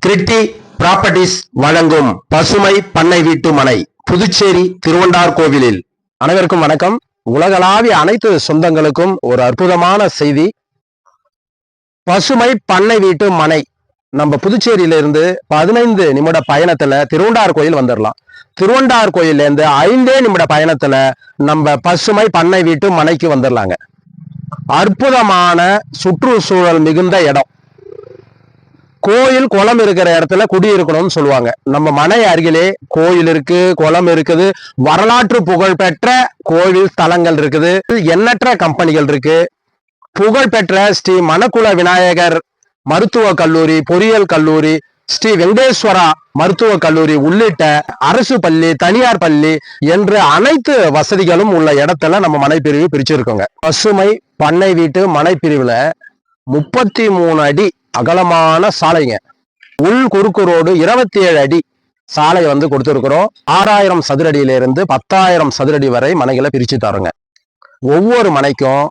Gritty properties வழங்கும் பசுமை பண்ணை வீட்டு மனை, புதுச்சேரி திருவண்டார் கோவிலில். அனைவருக்கும் வணக்கம். உலகளாவிய அனைத்து சொந்தங்களுக்கும் ஒரு அற்புதமான செய்தி. பசுமை பண்ணை வீட்டு மனை நம்ம புதுச்சேரியிலிருந்து 15 நிமிட பயணத்துல திருவண்டார் கோயில் வந்துடலாம். திருவண்டார் கோயில்ல இருந்து 5 நிமிட பயணத்துல நம்ம பசுமை பண்ணை வீட்டு மனைக்கு வந்துடலாங்க. அற்புதமான சுற்றுச்சூழல் மிகுந்த இடம். கோயில் குளம் இருக்கிற இடத்துல குடியிருக்கணும்னு சொல்லுவாங்க. நம்ம மனை அருகிலே கோயில் இருக்கு, குளம் இருக்குது, வரலாற்று புகழ்பெற்ற கோவில் ஸ்தலங்கள் இருக்குது, எண்ணற்ற கம்பெனிகள் இருக்கு. புகழ்பெற்ற ஸ்ரீ மணக்குள விநாயகர் மருத்துவ கல்லூரி, பொறியியல் கல்லூரி, ஸ்ரீ வெங்கடேஸ்வரா மருத்துவ கல்லூரி உள்ளிட்ட அரசு பள்ளி, தனியார் பள்ளி என்று அனைத்து வசதிகளும் உள்ள இடத்துல நம்ம மனைப்பிரிவு பிரிச்சிருக்கோங்க. பசுமை பண்ணை வீட்டு மனைப்பிரிவுல 33 அடி அகலமான சாலைங்க. உள் குறுக்கு ரோடு 27 அடி சாலை கொடுத்திருக்கிறோம். 6000 சதுரடியிலிருந்து 10,000 சதுரடி வரை மனைகளை பிரிச்சு தரோங்க. ஒவ்வொரு மனைக்கும்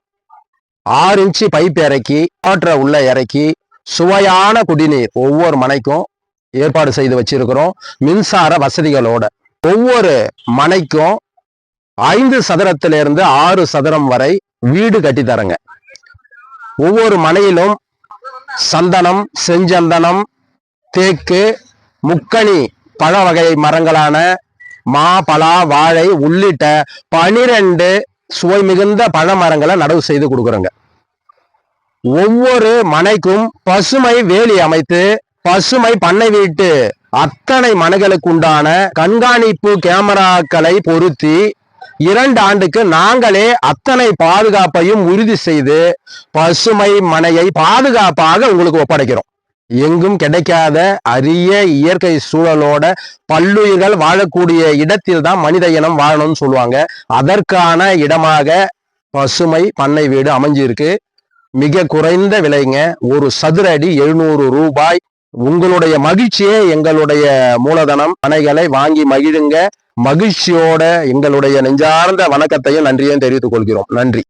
6 இன்ச்சு பைப் இறக்கி வாட்டரை உள்ள இறக்கி சுவையான குடிநீர் ஒவ்வொரு மனைக்கும் ஏற்பாடு செய்து வச்சிருக்கிறோம், மின்சார வசதிகளோட. ஒவ்வொரு மனைக்கும் 5 சதுரத்திலிருந்து 6 சதுரம் வரை வீடு கட்டி தரங்க. ஒவ்வொரு மனையிலும் சந்தனம், செஞ்சந்தனம், தேக்கு, முக்கணி பழ வகை மரங்களான மா, பலா, வாழை உள்ளிட்ட 12 சுவை மிகுந்த பழ மரங்களை நடவு செய்து கொடுக்குறோங்க. ஒவ்வொரு மனைக்கும் பசுமை வேலி அமைத்து பசுமை பண்ணை வீட்டு அத்தனை மனைகளுக்கு உண்டான கண்காணிப்பு கேமராக்களை பொருத்தி 2 ஆண்டுக்கு நாங்களே அத்தனை பாதுகாப்பையும் உறுதி செய்து பசுமை மனையை பாதுகாப்பாக உங்களுக்கு ஒப்படைக்கிறோம். எங்கும் கிடைக்காத அரிய இயற்கை சூழலோட பல்லுயிர்கள் வாழக்கூடிய இடத்தில் தான் மனித இனம் வாழணும்னு சொல்லுவாங்க. அதற்கான இடமாக பசுமை பண்ணை வீடு அமைஞ்சிருக்கு. மிக குறைந்த விலைங்க. ஒரு சதுர அடி 700 ரூபாய். உங்களுடைய மகிழ்ச்சியே எங்களுடைய மூலதனம். மனைகளை வாங்கி மகிழுங்க. மகிழ்ச்சியோட எங்களுடைய நெஞ்சார்ந்த வணக்கத்தையும் நன்றியையும் தெரிவித்துக் கொள்கிறோம். நன்றி.